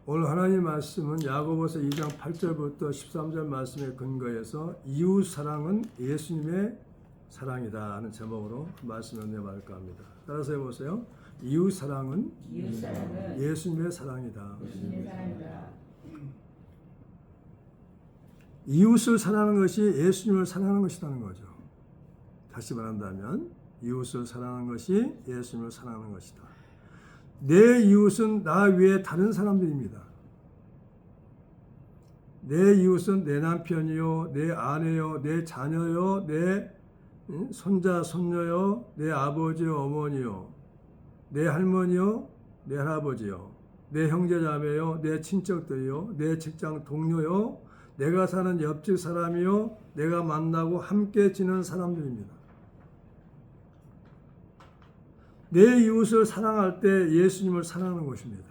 오늘 하나님 말씀은 야고보서 2장 8절부터 13절 말씀에 근거해서 이웃 사랑은 예수님의 사랑이다 하는 제목으로 말씀을 내볼까 합니다. 따라서 해보세요. 이웃 사랑은 예수님의 사랑이다. 이웃을 사랑하는 것이 예수님을 사랑하는 것이라는 거죠. 다시 말한다면 이웃을 사랑하는 것이 예수님을 사랑하는 것이다. 내 이웃은 나 외에 다른 사람들입니다. 내 이웃은 내 남편이요, 내 아내요, 내 자녀요, 내 손자, 손녀요, 내 아버지요, 어머니요, 내 할머니요, 내 할아버지요, 내 형제자매요, 내 친척들이요, 내 직장 동료요, 내가 사는 옆집 사람이요, 내가 만나고 함께 지내는 사람들입니다. 내 이웃을 사랑할 때 예수님을 사랑하는 것입니다.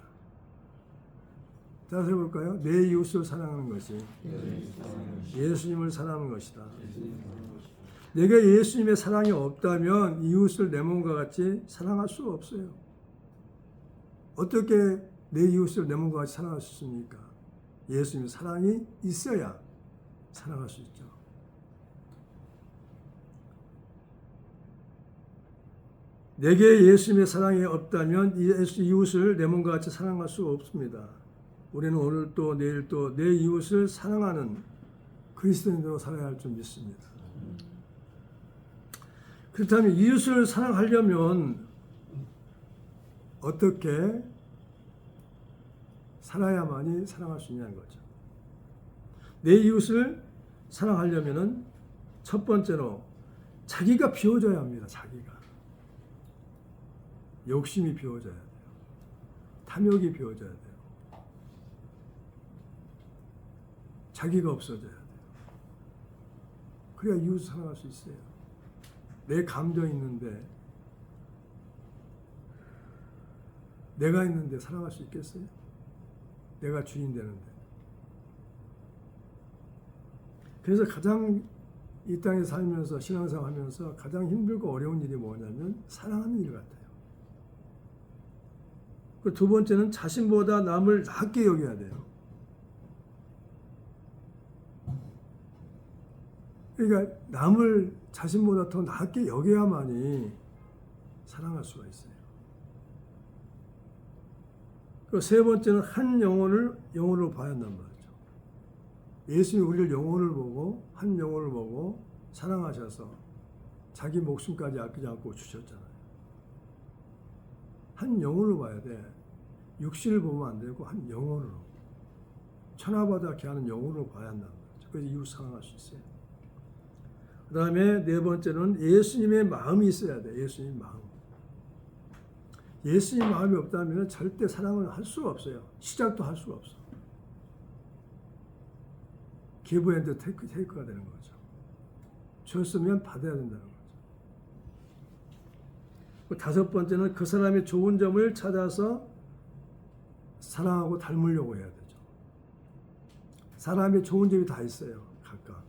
다시 해볼까요? 내 이웃을 사랑하는 것이 예수님을 사랑하는 것이다. 내게 예수님의 사랑이 없다면 이웃을 내 몸과 같이 사랑할 수 없어요. 어떻게 내 이웃을 내 몸과 같이 사랑할 수 있습니까? 예수님의 사랑이 있어야 사랑할 수 있죠. 내게 예수님의 사랑이 없다면 이웃을 내 몸과 같이 사랑할 수 없습니다. 우리는 오늘 또 내일 또 내 이웃을 사랑하는 그리스도인으로 살아야 할 줄 믿습니다. 그렇다면 이웃을 사랑하려면 어떻게 살아야만이 사랑할 수 있냐는 거죠. 내 이웃을 사랑하려면 첫 번째로 자기가 비워져야 합니다. 자기가. 욕심이 비워져야 돼요. 탐욕이 비워져야 돼요. 자기가 없어져야 돼요. 그래야 이웃을 사랑할 수 있어요. 내 감정이 있는데 내가 있는데 사랑할 수 있겠어요? 내가 주인 되는데. 그래서 가장 이 땅에 살면서 신앙생활 하면서 가장 힘들고 어려운 일이 뭐냐면 사랑하는 일 같아요. 두 번째는 자신보다 남을 낮게 여겨야 돼요. 그러니까 남을 자신보다 더 낮게 여겨야만이 사랑할 수가 있어요. 그리고 세 번째는 한 영혼으로 봐야 한단 말이죠. 예수님이 우리를 영혼을 보고 한 영혼을 보고 사랑하셔서 자기 목숨까지 아끼지 않고 주셨잖아요. 한 영혼으로 봐야 돼. 육신을 보면 안 되고 한 영혼으로. 천하보다 귀하는 영혼으로 봐야 한단 말이죠. 그래서 이웃 사랑할 수 있어요. 그 다음에 네 번째는 예수님의 마음이 있어야 돼. 예수님의 마음. 예수님 마음이 없다면 절대 사랑을 할 수가 없어요. 시작도 할 수가 없어. give and take가 되는 거죠. 줬으면 받아야 된다는 거죠. 다섯 번째는 그 사람의 좋은 점을 찾아서 사랑하고 닮으려고 해야 되죠. 사람의 좋은 점이 다 있어요. 각각.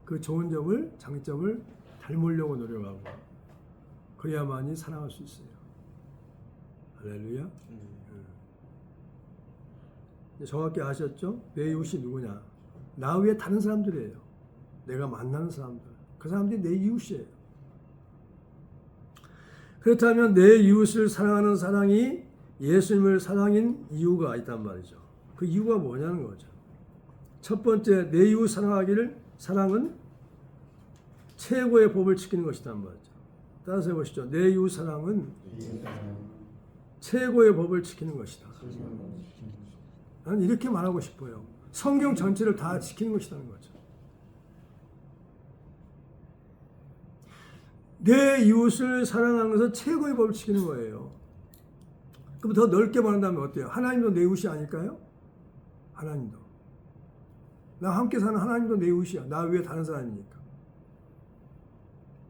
그 좋은 점을, 장점을 닮으려고 노력하고 그래야만이 사랑할 수 있어요. 할렐루야. 정확히 아셨죠? 내 이웃이 누구냐? 나 외에 다른 사람들이에요. 내가 만나는 사람들. 그 사람들이 내 이웃이에요. 그렇다면 내 이웃을 사랑하는 사랑이 예수님을 사랑인 이유가 있단 말이죠. 그 이유가 뭐냐는 거죠. 첫 번째, 내 이웃 사랑은 최고의 법을 지키는 것이란 말이죠. 따라서 해보시죠. 내 이웃 사랑은 최고의 법을 지키는 것이다. 나는 이렇게 말하고 싶어요. 성경 전체를 다 지키는 것이라는 거죠. 내 이웃을 사랑하는 것은 최고의 법을 지키는 거예요. 그럼 더 넓게 말한다면 어때요? 하나님도 내 이웃이 아닐까요? 하나님도. 나 함께 사는 하나님도 내 이웃이야. 나 외에 다른 사람이니까.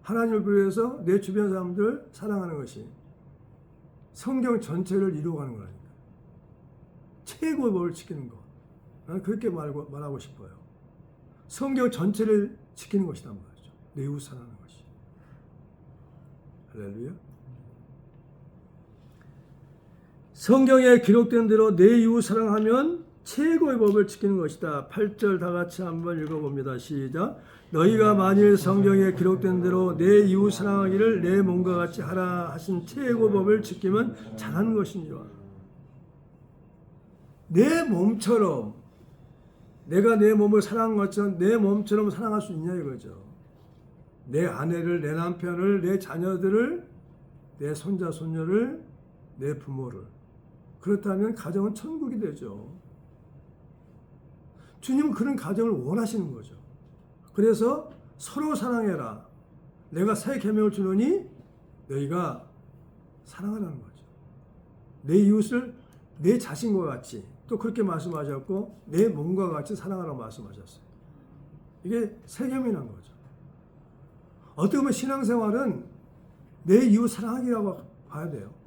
하나님을 비롯해서 내 주변 사람들 사랑하는 것이 성경 전체를 이루어가는 거라니까. 최고의 법을 지키는 거. 나는 그렇게 말하고 싶어요. 성경 전체를 지키는 것이란 말이죠. 내 이웃 사랑하는 것이. 할렐루야. 성경에 기록된 대로 내 이웃 사랑하면 최고의 법을 지키는 것이다. 8절 다 같이 한번 읽어봅니다. 시작. 너희가 만일 성경에 기록된 대로 내 이웃 사랑하기를 내 몸과 같이 하라 하신 최고 법을 지키면 잘하는 것이니라. 내 몸처럼, 내가 내 몸을 사랑한 것처럼 내 몸처럼 사랑할 수 있냐 이거죠. 내 아내를, 내 남편을, 내 자녀들을, 내 손자, 손녀를, 내 부모를. 그렇다면 가정은 천국이 되죠. 주님은 그런 가정을 원하시는 거죠. 그래서 서로 사랑해라. 내가 새 계명을 주노니 너희가 사랑하라는 거죠. 내 이웃을 내 자신과 같이 또 그렇게 말씀하셨고 내 몸과 같이 사랑하라고 말씀하셨어요. 이게 새 계명이란 거죠. 어떻게 보면 신앙생활은 내 이웃 사랑하기라고 봐야 돼요.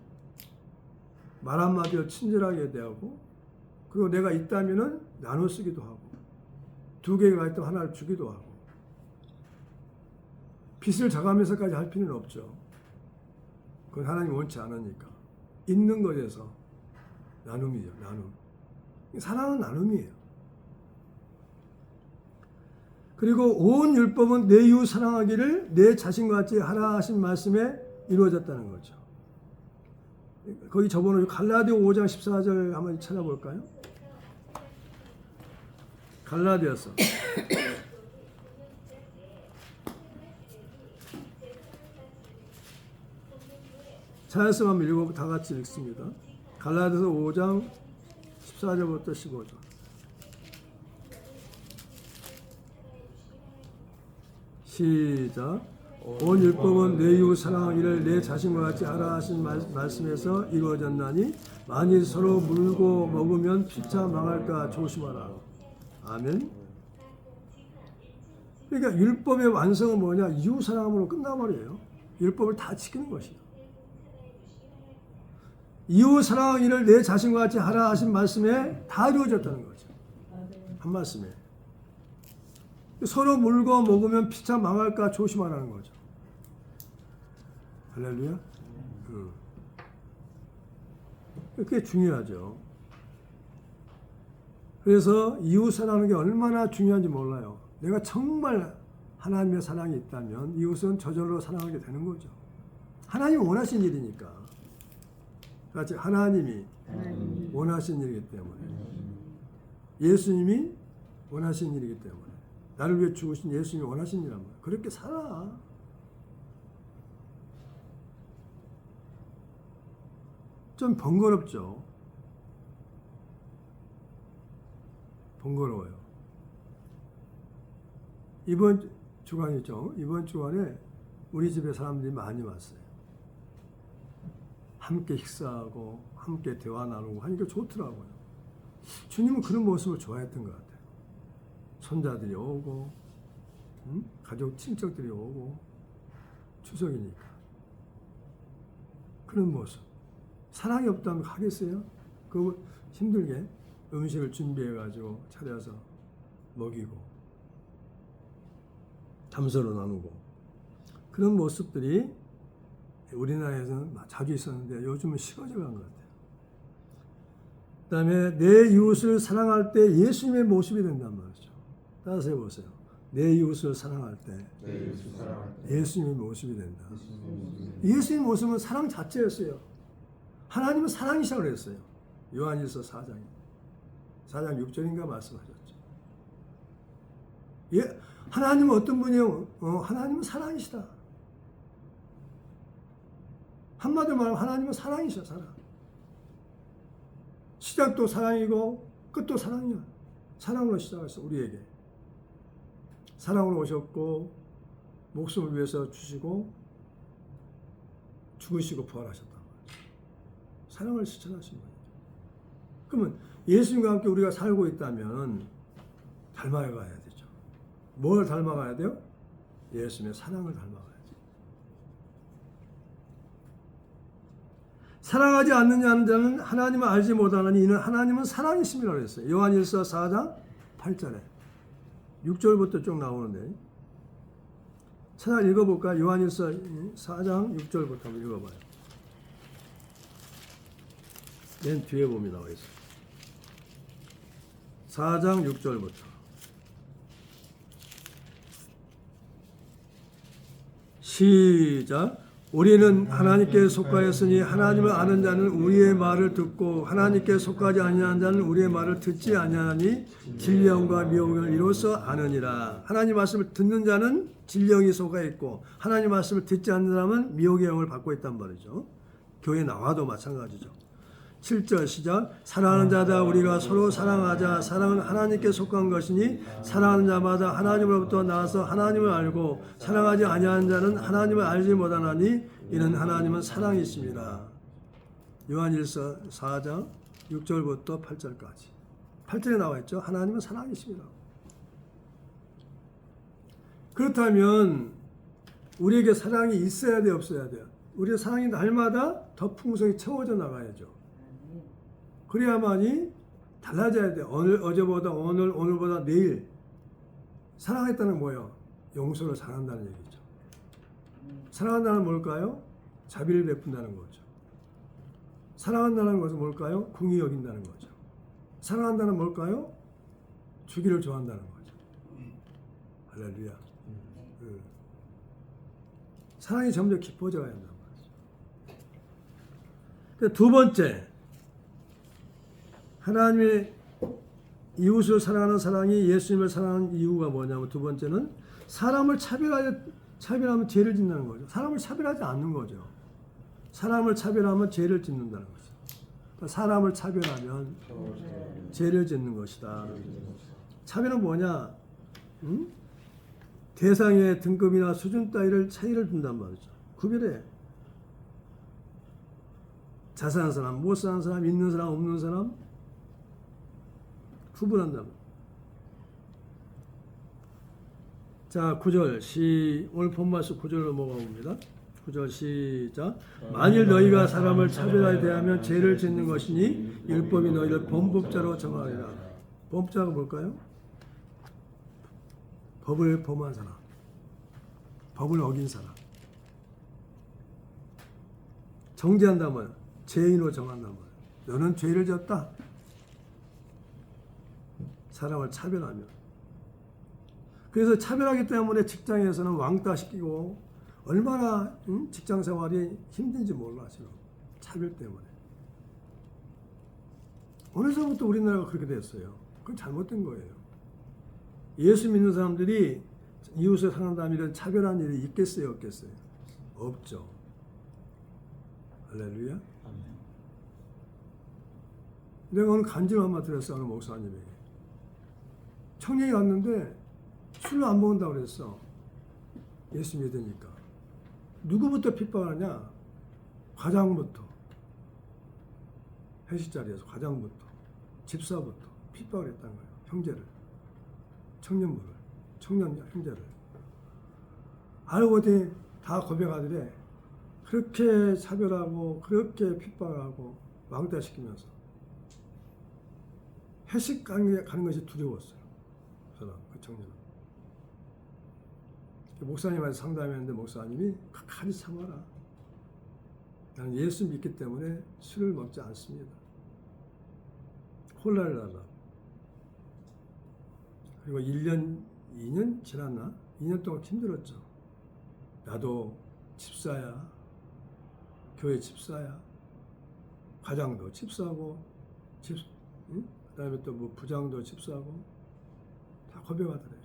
말 한마디로 친절하게 대하고 그리고 내가 있다면은 나눠 쓰기도 하고 두 개가 있다면 하나를 주기도 하고 빚을 져가면서까지 할 필요는 없죠. 그건 하나님 원치 않으니까. 있는 것에서 나눔이죠. 나눔. 사랑은 나눔이에요. 그리고 온 율법은 내 이웃 사랑하기를 내 자신과 같이 하라 하신 말씀에 이루어졌다는 거죠. 거기 저번에 갈라디아 5장 14절 한번 찾아볼까요? 갈라디아서 찾았으면 한번 읽어보고 다 같이 읽습니다. 갈라디아서 5장 14절부터 15절. 시작. 온 율법은 내 이웃 사랑하기를 내 자신과 같이 하라 하신 말씀에서 이루어졌나니 만일 서로 물고 먹으면 피차 망할까 조심하라. 아멘. 그러니까 율법의 완성은 뭐냐? 이웃 사랑함으로 끝나버려요. 율법을 다 지키는 것이요. 이웃 사랑하기를 내 자신과 같이 하라 하신 말씀에 다 이루어졌다는 거죠. 한 말씀에. 서로 물고 먹으면 피차 망할까 조심하라는 거죠. 할렐루야. 그게 중요하죠. 그래서 이웃 사랑하는 게 얼마나 중요한지 몰라요. 내가 정말 하나님의 사랑이 있다면 이웃은 저절로 사랑하게 되는 거죠. 하나님이 원하신 일이니까. 같이 하나님이 원하신 일이기 때문에 예수님이 원하신 일이기 때문에 나를 위해 죽으신 예수님이 원하신 일이란 말이에요. 그렇게 살아. 좀 번거롭죠. 번거로워요. 이번 주간이죠. 이번 주간에 우리 집에 사람들이 많이 왔어요. 함께 식사하고 함께 대화 나누고 하니까 좋더라고요. 주님은 그런 모습을 좋아했던 것 같아요. 손자들이 오고 가족 친척들이 오고 추석이니까 그런 모습. 사랑이 없다면 하겠어요? 그 힘들게 음식을 준비해가지고 차려서 먹이고 담소로 나누고 그런 모습들이 우리나라에서는 자주 있었는데 요즘은 식어져 간 것 같아요. 그 다음에 내 이웃을 사랑할 때 예수님의 모습이 된단 말이죠. 따라서 해보세요. 내 이웃을 사랑할 때 예수님의 모습이 된다. 예수님의 모습은 사랑 자체였어요. 하나님은 사랑이시라고 그랬어요. 요한일서 4장 6절인가 말씀하셨죠. 예, 하나님은 어떤 분이에요? 하나님은 사랑이시다. 한마디로 말하면 하나님은 사랑이셔. 사랑. 시작도 사랑이고 끝도 사랑이야. 사랑으로 시작했어. 우리에게. 사랑으로 오셨고 목숨을 위해서 주시고 죽으시고 부활하셨단 말이죠. 사랑을 실천하신 거예요. 그러면 예수님과 함께 우리가 살고 있다면 닮아가야 되죠. 뭘 닮아가야 돼요? 예수님의 사랑을 닮아가야지. 사랑하지 않느냐는 자는 하나님을 알지 못하나니 이는 하나님은 사랑이심이라고 했어요. 요한일서 4장 8절에 6절부터 쭉 나오는데 찾아 읽어볼까? 요한일서 4장 6절부터 한번 읽어봐요. 맨 뒤에 보면 나와 있어요. 4장 6절부터. 시작. 우리는 하나님께 속하였으니 하나님을 아는 자는 우리의 말을 듣고 하나님께 속하지 아니하는 자는 우리의 말을 듣지 아니하니 진령과 미혹을 이로써 아느니라. 하나님 말씀을 듣는 자는 진령이 속하 있고 하나님 말씀을 듣지 않는 사람은 미혹의 영을 받고 있단 말이죠. 교회 나와도 마찬가지죠. 7절 시작. 사랑하는 자다 우리가 서로 사랑하자. 사랑은 하나님께 속한 것이니 사랑하는 자마다 하나님으로부터 나와서 하나님을 알고 사랑하지 아니하는 자는 하나님을 알지 못하나니 이는 하나님은 사랑이십니다. 요한일서 4장 6절부터 8절까지. 8절에 나와 있죠. 하나님은 사랑이십니다. 그렇다면 우리에게 사랑이 있어야 돼, 없어야 돼요? 우리의 사랑이 날마다 더 풍성히 채워져 나가야죠. 그래야만이 달라져야 돼. 어제보다 오늘, 오늘보다 내일. 사랑했다는 뭐예요? 용서를 잘한다는 얘기죠. 사랑한다는 뭘까요? 자비를 베푼다는 거죠. 사랑한다는 것은 뭘까요? 궁히 여긴다는 거죠. 사랑한다는 뭘까요? 주기를 좋아한다는 거죠. 할렐루야. 사랑이 점점 깊어져야 한단 말이죠. 두 번째, 하나님의 이웃을 사랑하는 사랑이 예수님을 사랑하는 이유가 뭐냐면 두 번째는 사람을 차별하면 죄를 짓는다는 거죠. 사람을 차별하지 않는 거죠. 사람을 차별하면 죄를 짓는다는 거죠. 그러니까 사람을 차별하면 죄를 짓는 것이다. 차별은 뭐냐? 대상의 등급이나 수준 따위를 차이를 둔단 말이죠. 구별해. 잘 사는 사람, 못 사는 사람, 있는 사람, 없는 사람 구분한다. 자, 9절 오늘 본말씀 9절로 먹어봅니다. 9절 시작. 만일 너희가 사람을 차별하여 대하면 죄를 짓는 것이니 율법이 너희를 범법자로 정하리라. 범법자가 뭘까요? 법을 범한 사람, 법을 어긴 사람. 정죄한다면 죄인으로 정한다면 너는 죄를 졌다. 사람을 차별하면. 그래서 차별하기 때문에 직장에서는 왕따시키고 얼마나 직장 생활이 힘든지 몰라 지금. 차별 때문에. 어느서부터 우리나라가 그렇게 됐어요. 그건 잘못된 거예요. 예수 믿는 사람들이 이웃을 사랑한다면 이런 차별한 일이 있겠어요, 없겠어요? 없죠. 할렐루야. 내가 오늘 간증 한번 들었어, 어느 목사님에게. 청년이 왔는데 술을 안 먹는다고 그랬어. 예수 믿으니까. 누구부터 핍박하냐? 과장부터. 회식 자리에서 과장부터. 집사부터 핍박을 했다는 거예요. 형제를. 청년부를. 청년 형제를. 알고 보니 다 고백하더래. 그렇게 차별하고 그렇게 핍박하고 왕따시키면서 회식 가는 것이 두려웠어요. 그 청년은. 목사님한테 상담했는데 목사님이 가만히 참아라. 나는 예수 믿기 때문에 술을 먹지 않습니다. 콜라를 달라. 그리고 1년, 2년 지났나? 2년 동안 힘들었죠. 나도 집사야. 교회 집사야. 과장도 집사하고, 응? 그 다음에 또 뭐 부장도 집사하고, 다 고백하더래요.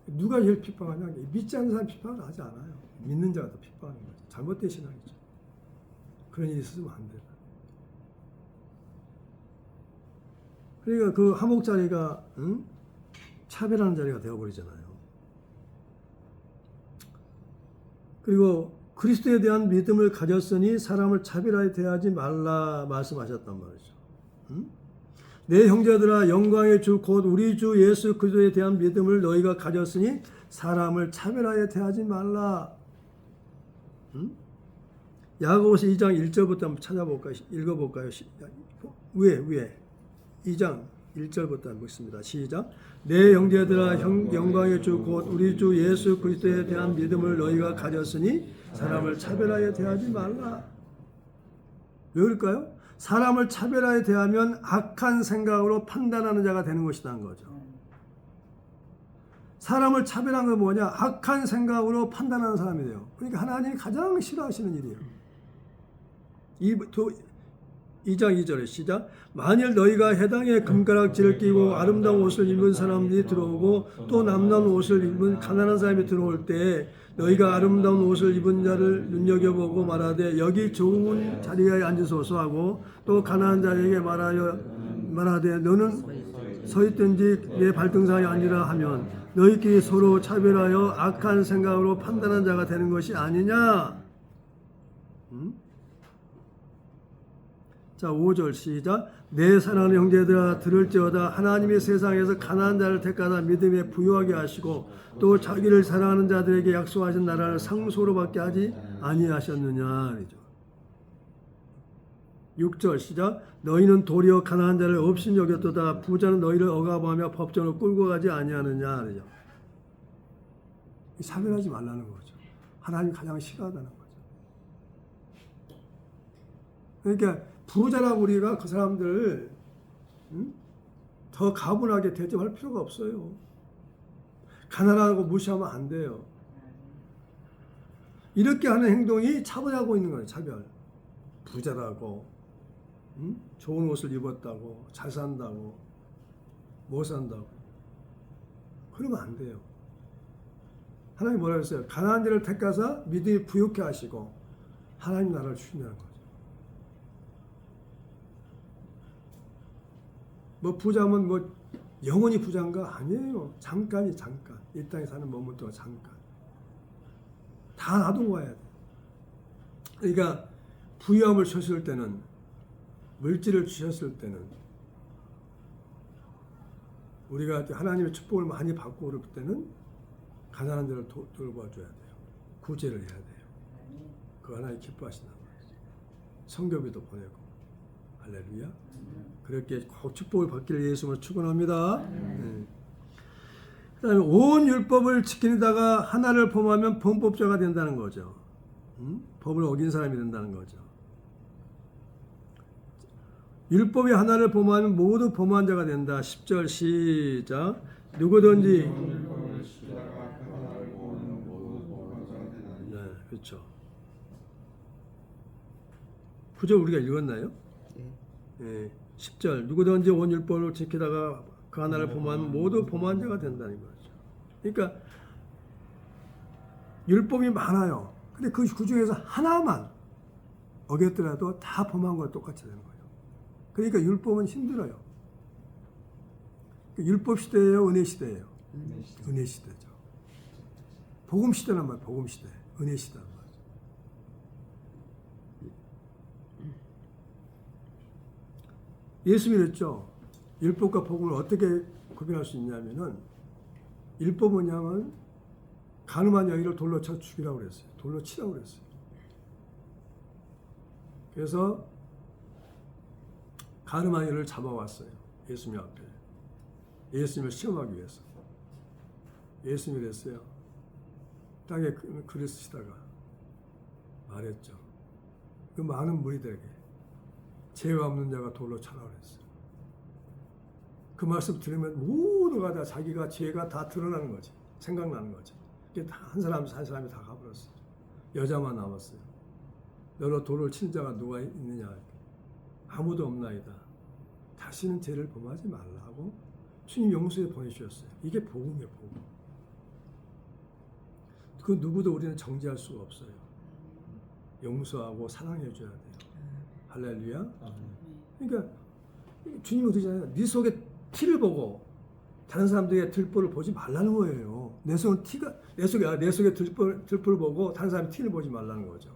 누가 제일 핍박하냐? 믿지 않는 사람 핍박을 하지 않아요. 믿는 자가 더 핍박하는 거죠. 잘못된 신앙이죠. 그런 일이 있으면 안 돼요. 그러니까 그 화목 자리가 차별하는 자리가 되어버리잖아요. 그리고 그리스도에 대한 믿음을 가졌으니 사람을 차별하여 대하지 말라 말씀하셨단 말이죠. 내 형제들아 영광의 주 곧 우리 주 예수 그리스도에 대한 믿음을 너희가 가졌으니 사람을 차별하여 대하지 말라. 야고보서 2장 1절부터 한번 찾아볼까요? 읽어볼까요? 위에 2장 1절부터 한번 읽습니다. 시작. 내 형제들아 영광의 주 곧 우리 주 예수 그리스도에 대한 믿음을 너희가 가졌으니 사람을 차별하여 대하지 말라. 왜 그럴까요? 사람을 차별하에 대하면 악한 생각으로 판단하는 자가 되는 것이라는 거죠. 사람을 차별한 건 뭐냐? 악한 생각으로 판단하는 사람이 돼요. 그러니까 하나님이 가장 싫어하시는 일이에요. 2장 2절에 시작. 만일 너희가 해당의 금가락지를 끼고 아름다운 옷을 입은 사람들이 들어오고 또 남다운 옷을 입은 가난한 사람이 들어올 때 너희가 아름다운 옷을 입은 자를 눈여겨보고 말하되 여기 좋은 자리에 앉으소서 하고 또 가난한 자에게 말하되 너는 서 있든지 내 발등상에 앉으라 하면 너희끼리 서로 차별하여 악한 생각으로 판단한 자가 되는 것이 아니냐. 자, 5절 시작. 내 사랑하는 형제들아 들을지어다 하나님이 세상에서 가난한 자를 택하다 믿음에 부유하게 하시고 또 자기를 사랑하는 자들에게 약속하신 나라를 상소로 받게 하지 아니하셨느냐. 6절 시작. 너희는 도리어 가난한 자를 없인 여겼도다 부자는 너희를 억압하며 법정으로 끌고 가지 아니하느냐. 사별하지 말라는 거죠. 하나님이 가장 싫어하다는 거죠. 그러니까 부자라고 우리가 그 사람들 더 가분하게 대접할 필요가 없어요. 가난하고 무시하면 안 돼요. 이렇게 하는 행동이 차별하고 있는 거예요. 차별. 부자라고 좋은 옷을 입었다고 잘 산다고 못 산다고 그러면 안 돼요. 하나님 뭐라고 했어요? 가난한 자를 택하사 믿음이 부유케 하시고 하나님 나라를 주신다는 거예요. 뭐 부자면 뭐 영원히 부자인가? 아니에요. 잠깐이 잠깐. 이 땅에 사는 moment 동안 잠깐. 다 놔두고 와야 돼. 그러니까 부유함을 주셨을 때는 물질을 주셨을 때는 우리가 하나님의 축복을 많이 받고 그럴 때는 가난한 자를 돌봐줘야 돼요. 구제를 해야 돼요. 그 하나님 기뻐하신다는 거예요. 성교비도 보내고. 할렐루야. 그렇게 꼭 축복을 받기를 예수님으로 축원합니다. 그다음에 온 율법을 지키다가 하나를 범하면 범법자가 된다는 거죠. 법을 어긴 사람이 된다는 거죠. 율법의 하나를 범하면 모두 범한 자가 된다. 10절 시작. 누구든지 네, 그렇죠. 9절 우리가 읽었나요? 네. 10절 누구든지 온 율법을 지키다가 그 하나를 범하면 모두 범한 자가 된다는 거죠. 그러니까 율법이 많아요. 근데 그 중에서 하나만 어겼더라도 다 범한 거 똑같이 되는 거예요. 그러니까 율법은 힘들어요. 율법 시대예요, 은혜 시대예요? 은혜 시대죠. 복음 시대란 말이에요. 복음 시대, 은혜 시대란 말이에요. 예수님이 그랬죠. 율법과 복음을 어떻게 구별할 수 있냐면은 율법은 뭐냐면 간음한 여인을 돌로 쳐 죽이라고 그랬어요. 돌로 치라고 그랬어요. 그래서 간음한 여인을 잡아왔어요. 예수님 앞에. 예수님을 시험하기 위해서. 예수님이 그랬어요. 땅에 글을 쓰시다가 말했죠. 그 많은 무리들에게 죄가 없는 자가 돌로 차라 그랬어요. 그 말씀 들으면 모두가 다 자기가 죄가 다 드러나는 거지. 생각나는 거지. 한 사람이 다 가버렸어요. 여자만 남았어요. 너로 돌을 친 자가 누가 있느냐. 아무도 없나이다. 다시는 죄를 범하지 말라고 주님 용서에 보내주셨어요. 이게 복음이에요. 복음. 그 누구도 우리는 정죄할 수가 없어요. 용서하고 사랑해줘야 돼요. 할렐루야. 그러니까 주님은 그러잖아요. 네 속에 티를 보고 다른 사람들의 들보를 보지 말라는 거예요. 내 속에 들보를 보고 다른 사람이 티를 보지 말라는 거죠.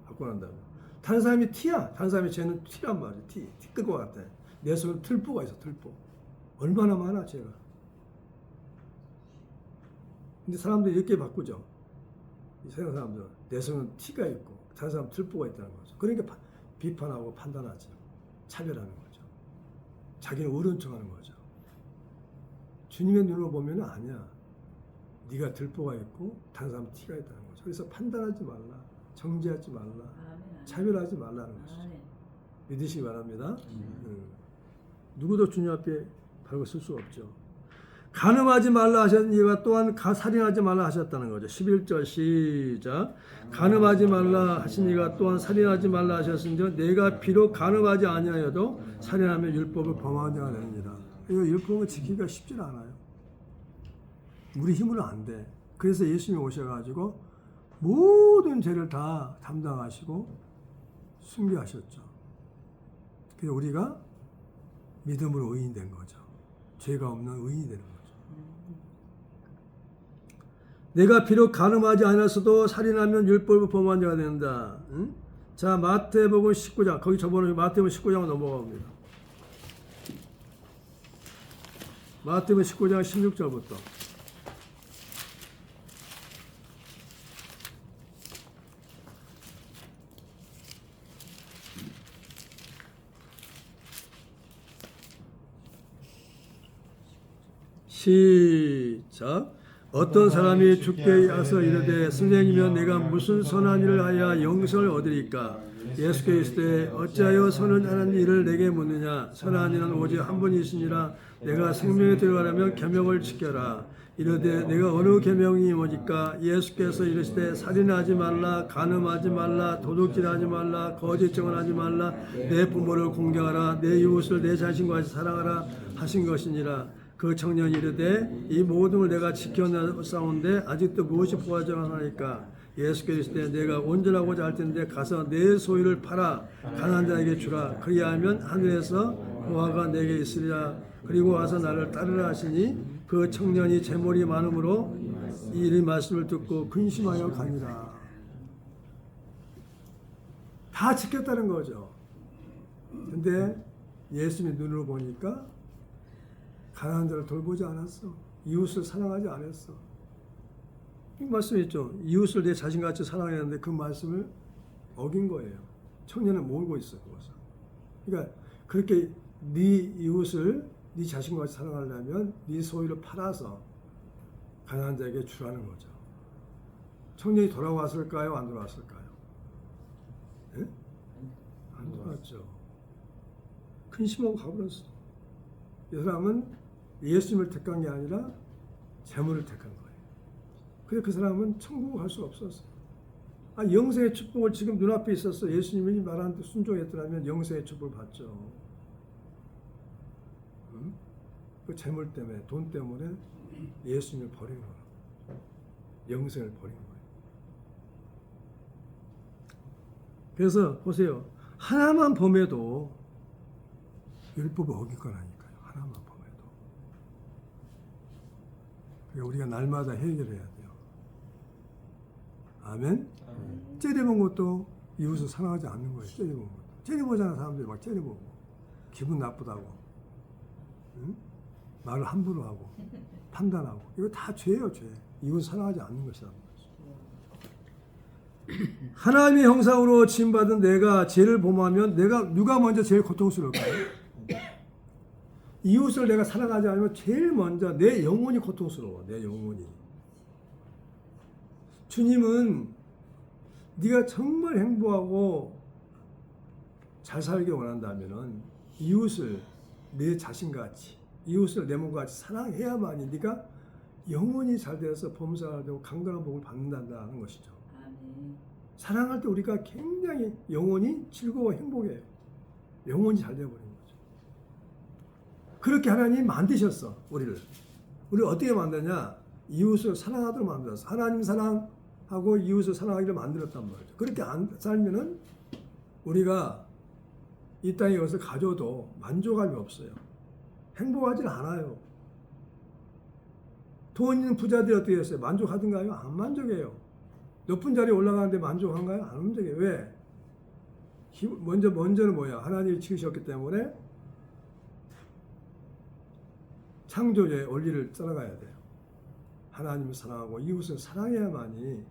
받고 난 다음에 다른 사람이 티야. 다른 사람의 죄는 티란 말이에요. 티 끌 것 같아. 내 속에 들보가 있어. 들보. 얼마나 많아 죄가. 근데 사람들이 이렇게 바꾸죠. 이 세상 사람들은 내 속에는 티가 있고 다른 사람 들보가 있다는 거죠. 그러니까 비판하고 판단하죠. 차별하는 거죠. 자기는 옳은 척하는 거죠. 주님의 눈으로 보면 아니야. 네가 들보가 있고 다른 사람 티가 있다는 거죠. 그래서 판단하지 말라. 정죄하지 말라. 차별하지 말라는 것이죠. 믿으시기 바랍니다. 누구도 주님 앞에 바로 쓸 수 없죠. 간음하지 말라 하셨으니까 또한 살인하지 말라 하셨다는 거죠. 11절 시작. 간음하지 말라 하시니가 또한 살인하지 말라 하셨으니 내가 비록 간음하지 아니하여도 살인하면 율법을 범하는 자가 되느니라. 이거 율법을 지키기가 쉽지 않아요. 우리 힘으로 안 돼. 그래서 예수님이 오셔가지고 모든 죄를 다 담당하시고 순교하셨죠. 그래서 우리가 믿음으로 의인이 된 거죠. 죄가 없는 의인이 되는 거죠. 내가 비록 간음하지 않았어도 살인하면 율법을 범한 자가 된다. 응? 자, 마태복음 19장, 거기 저번에 마태복음 19장 넘어갑니다. 마태복음 19장 16절부터. 시작. 어떤 사람이 주께 와서 이르되 선생님이여 내가 무슨 선한 일을 하여 영생을 얻으리까? 예수께서 이르시되 어찌하여 선을 하는 일을 내게 묻느냐? 선한 이는 오직 한 분이시니라. 내가 생명에 들어가려면 계명을 지켜라. 이르되 내가 어느 계명이 뭐니까? 예수께서 이르시되 살인하지 말라, 간음하지 말라, 도둑질하지 말라, 거짓 증언하지 말라, 내 부모를 공경하라, 내 이웃을 내 자신과 같이 사랑하라 하신 것이니라. 그 청년이 이르되 이 모든 걸 내가 지켜나싸운데 아직도 무엇이 부하장하나이까? 예수께서 이르시되 내가 온전하고자 할 텐데 가서 내 소유를 팔아 가난한 자에게 주라. 그리하면 하늘에서 보화가 내게 있으리라. 그리고 와서 나를 따르라 하시니 그 청년이 재물이 많으므로 이 말씀을 듣고 근심하여 가니라. 다 지켰다는 거죠. 근데 예수님의 눈으로 보니까 가난한 자를 돌보지 않았어. 이웃을 사랑하지 않았어. 이 말씀이 있죠. 이웃을 내 자신같이 사랑해야 하는데 그 말씀을 어긴 거예요. 청년은 모르고 있어. 그것을. 그러니까 그렇게 네 이웃을 네 자신같이 사랑하려면 네 소유를 팔아서 가난한 자에게 주라는 거죠. 청년이 돌아왔을까요? 안 돌아왔을까요? 네? 안 돌아왔죠. 근심하고 가버렸어. 이 사람은 예수님을 택한 게 아니라 재물을 택한 거예요. 그래서 그 사람은 천국을 갈 수 없었어요. 영생의 축복을 지금 눈앞에 있었어. 예수님이 말한 데 순종했더라면 영생의 축복을 받죠. 응? 그 재물 때문에, 돈 때문에 예수님을 버린 거예요. 영생을 버린 거예요. 그래서 보세요. 하나만 범해도 율법을 어길 거라니까요. 하나만 범해도. 그러니까 우리가 날마다 해결해야 돼요. 아멘? 째려본 것도 이웃을 사랑하지 않는 거예요. 째려본 것도. 째려보잖아. 사람들이 막 째려보고. 기분 나쁘다고. 응? 말을 함부로 하고. 판단하고. 이거 다 죄예요. 죄. 이웃을 사랑하지 않는 것이라는 거죠. 하나님의 형상으로 지음받은 내가 죄를 범하면 누가 먼저 제일 고통스러울까요? 이웃을 내가 사랑하지 않으면 제일 먼저 내 영혼이 고통스러워. 내 영혼이. 주님은 네가 정말 행복하고 잘 살기 원한다면 이웃을 내 자신같이, 이웃을 내 몸같이 사랑해야만이 네가 영혼이 잘 되어서 범사가 되고 강건한 복을 받는다는 것이죠. 사랑할 때 우리가 굉장히 영혼이 즐거워 행복해요. 영혼이 잘 되어버린 거죠. 그렇게 하나님이 만드셨어. 우리를 어떻게 만드냐? 이웃을 사랑하도록 만들었어. 하나님 사랑하고 이웃을 사랑하기를 만들었단 말이죠. 그렇게 안 살면은 우리가 이 땅에 이것을 가져도 만족감이 없어요. 행복하지는 않아요. 돈 있는 부자들이 어떻게 했어요? 만족하던가요? 안 만족해요. 높은 자리에 올라가는데 만족한가요? 안 만족해요. 왜? 먼저는 뭐야? 하나님이 지으셨기 때문에 창조의 원리를 따라가야 돼요. 하나님을 사랑하고 이웃을 사랑해야만이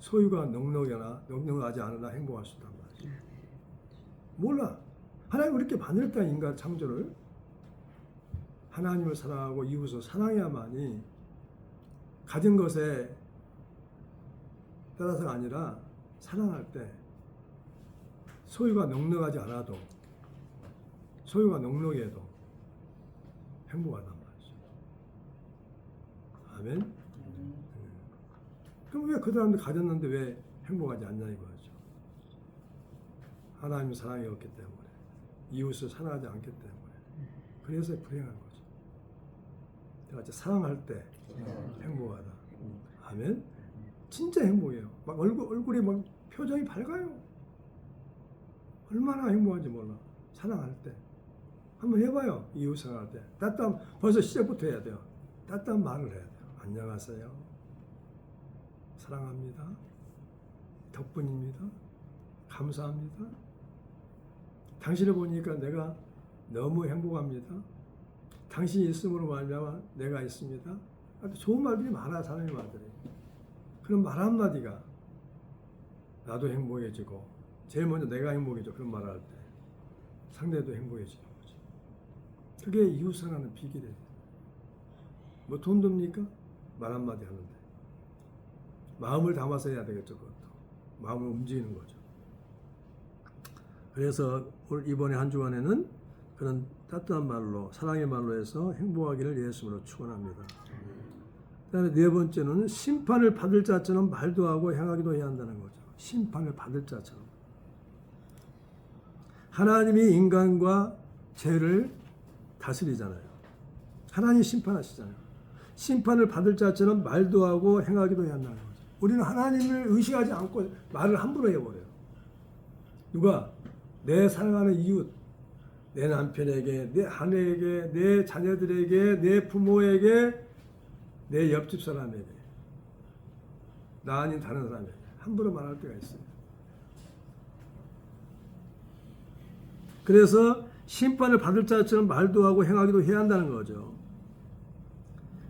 소유가 넉넉하지 않으나 행복할 수 있단 말이죠. 몰라. 하나님이 이렇게 만들었다 인간 창조를. 하나님을 사랑하고 이웃을 사랑해야만이 가진 것에 따라서가 아니라 사랑할 때 소유가 넉넉하지 않아도, 소유가 넉넉해도 행복하단 말이죠. 아멘. 그럼 왜 그 사람들 가졌는데 왜 행복하지 않냐 이거죠. 하나님의 사랑이 없기 때문에, 이웃을 사랑하지 않기 때문에, 그래서 불행한 거죠. 제가 사랑할 때 행복하다. 아멘. 진짜 행복해요. 막 얼굴이 막 표정이 밝아요. 얼마나 행복한지 몰라. 사랑할 때. 한번 해봐요. 이웃 사랑할 때. 따뜻한, 벌써 시작부터 해야 돼요. 따뜻한 말을 해야 돼요. 안녕하세요. 사랑합니다. 덕분입니다. 감사합니다. 당신을 보니까 내가 너무 행복합니다. 당신이 있음으로 말미암아 내가 있습니다. 아주 좋은 말들이 많아, 사람의 말들이. 그런 말 한마디가 나도 행복해지고, 제일 먼저 내가 행복해져. 그런 말을 할 때 상대도 행복해지는 거죠. 그게 이웃사랑하는 비결이에요. 뭐 돈 듭니까? 말 한마디 하는데 마음을 담아서 해야 되겠죠. 그것도 마음을 움직이는 거죠. 그래서 이번에 한 주간에는 그런 따뜻한 말로, 사랑의 말로 해서 행복하기를 예수님으로 축원합니다. 그다음에 네 번째는 심판을 받을 자처럼 말도 하고 행하기도 해야 한다는 거죠. 심판을 받을 자처럼. 하나님이 인간과 죄를 다스리잖아요. 하나님이 심판하시잖아요. 심판을 받을 자처럼 말도 하고 행하기도 해야 한다는 거죠. 우리는 하나님을 의식하지 않고 말을 함부로 해버려요. 누가? 내 사랑하는 이웃, 내 남편에게, 내 아내에게, 내 자녀들에게, 내 부모에게, 내 옆집 사람에게, 나 아닌 다른 사람에게 함부로 말할 때가 있어요. 그래서 심판을 받을 자처럼 말도 하고 행하기도 해야 한다는 거죠.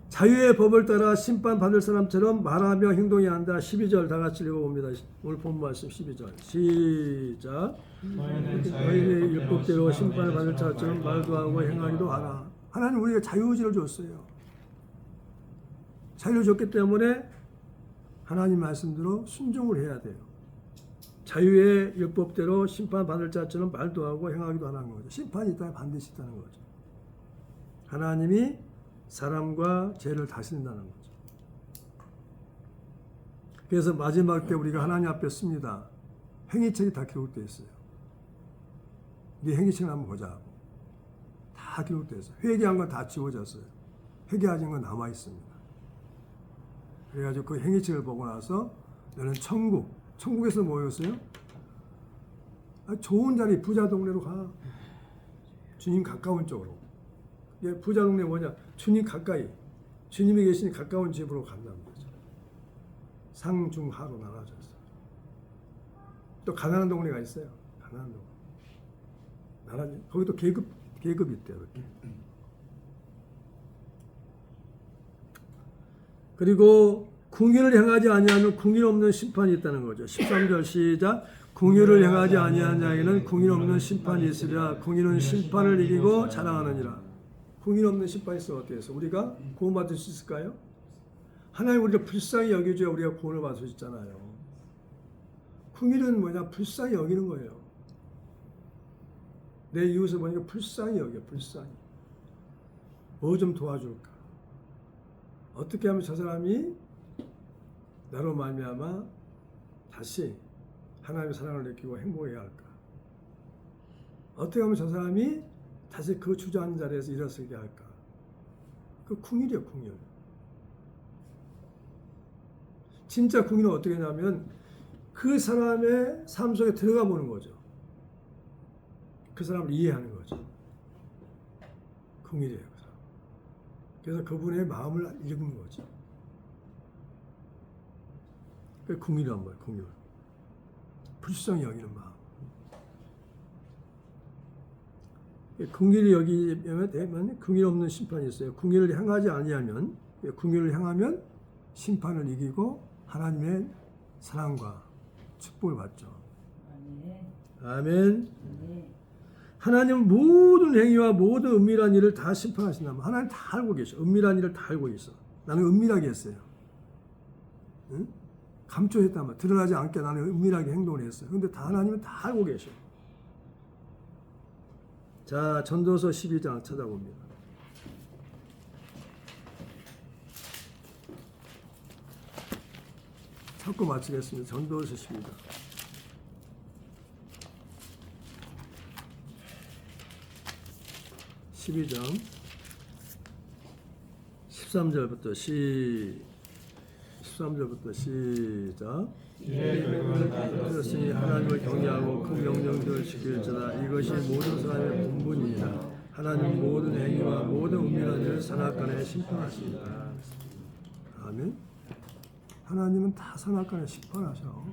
자유의 법을 따라 심판받을 사람처럼 말하며 행동해야 한다. 12절 다 같이 읽어봅니다. 오늘 본 말씀 12절 시작. 너희의 율법대로 심판을 받을 자처럼 말도 하고 행하기도 하라. 하나님 우리에게 자유의지를 줬어요. 자유를 줬기 때문에 하나님 말씀대로 순종을 해야 돼요. 자유의 율법대로 심판받을 자처럼 말도 하고 행하기도 하는 거죠. 심판이 있다면 반드시 있다는 거죠. 하나님이 사람과 죄를 다스린다는 거죠. 그래서 마지막 때 우리가 하나님 앞에 씁니다. 행위책이 다 기록되어 있어요. 네 행위책을 한번 보자고. 다 기록되어 있어요. 회개한 건 다 지워졌어요. 회개하지 건 남아 있습니다. 그래가지고 그 행위책을 보고 나서 너는 천국에서 뭐였어요? 좋은 자리 부자 동네로 가. 주님 가까운 쪽으로. 부자 동네 뭐냐? 주님 가까이. 주님이 계신 가까운 집으로 간다는 거죠. 상중하로 나눠져 있어요. 또 가난한 동네가 있어요. 가난한 동네. 거기도 계급이 있대요. 이렇게. 그리고 궁유를 행하지 아니하면 궁유 없는 심판이 있다는 거죠. 13절 시작. 궁유를 행하지 아니한 자에게는 궁유 없는 심판이 있으리라. 궁유는 심판을 이기고 자랑하느니라. 궁유 없는 심판이 있으면 어떻게 해서 우리가 구원받을 수 있을까요? 하나님 우리를 불쌍히 여겨줘야 우리가 구원을 받을 수 있잖아요. 궁유는 뭐냐? 불쌍히 여기는 거예요. 내 이웃을 보니까 불쌍히 여겨. 불쌍히. 뭐 좀 도와줄까? 어떻게 하면 저 사람이 나로 말미암아 다시 하나님의 사랑을 느끼고 행복해야 할까? 어떻게 하면 저 사람이 다시 그 주저앉은 자리에서 일어서게 할까? 그 궁일이에요, 궁일. 진짜 궁일은 어떻게 하냐면 그 사람의 삶 속에 들어가 보는 거죠. 그 사람을 이해하는 거죠. 궁일이에요. 그래서 그분의 마음을 읽는 거죠. 그게 궁일이란 말이에요. 궁일. 불쌍히 여기는 마음. 궁일이 여기면 되면 궁일 없는 심판이 있어요. 궁일을 향하지 아니하면, 궁일을 향하면 심판을 이기고 하나님의 사랑과 축복을 받죠. 아멘. 하나님은 모든 행위와 모든 은밀한 일을 다 심판하신다면 하나님 다 알고 계셔. 은밀한 일을 다 알고 있어. 나는 은밀하게 했어요. 응? 감춰했단 말이야. 드러나지 않게 나는 은밀하게 행동을 했어요. 그런데 다 하나님은 다 알고 계셔. 자, 전도서 12장 찾아봅니다. 찾고 마치겠습니다. 전도서 12장. 12장 13절부터 시작. 그렇으니 하나님을 경외하고 그 명령들을 지킬지라. 이것이 모든 사람의 본분이니라. 하나님 모든 행위와 모든 은밀한 일을 선악간에 심판하시니라. 아멘. 하나님은 다 선악간에 심판하셔.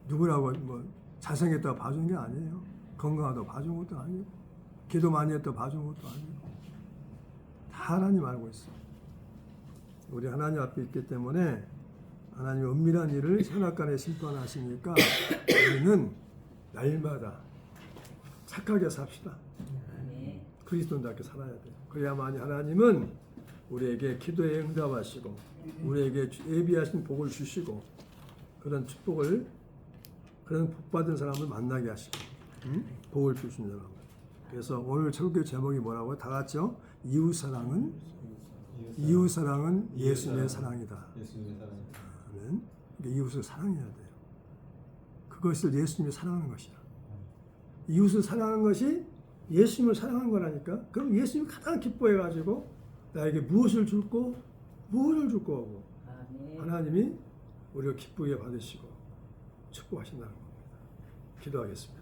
누구라고 뭐 잘생겼다고 봐준 게 아니에요. 건강하다고 봐준 것도 아니고, 기도 많이 했다고 봐준 것도 아니고, 다 하나님 알고 있어. 우리 하나님 앞에 있기 때문에 하나님의 은밀한 일을 선악간에 심판하시니까 우리는 날마다 착하게 삽시다. 그리스도인답게 살아야 돼요. 그래야만이 하나님은 우리에게 기도에 응답하시고 우리에게 예비하신 복을 주시고 그런 축복을, 그런 복받은 사람을 만나게 하시고 복을 주시는 사람. 그래서 오늘 설교 제목이 뭐라고요? 다 같이요? 이웃사랑은 예수님의 사랑이다. 아멘. 그러니까 이웃을 사랑해야 돼요. 그것을 예수님이 사랑하는 것이야. 이웃을 사랑하는 것이 예수님을 사랑하는 거라니까. 그럼 예수님이 가장 기뻐해가지고 나에게 무엇을 줄 거고 하나님이 우리가 기쁘게 받으시고 축복하신다는 겁니다. 기도하겠습니다.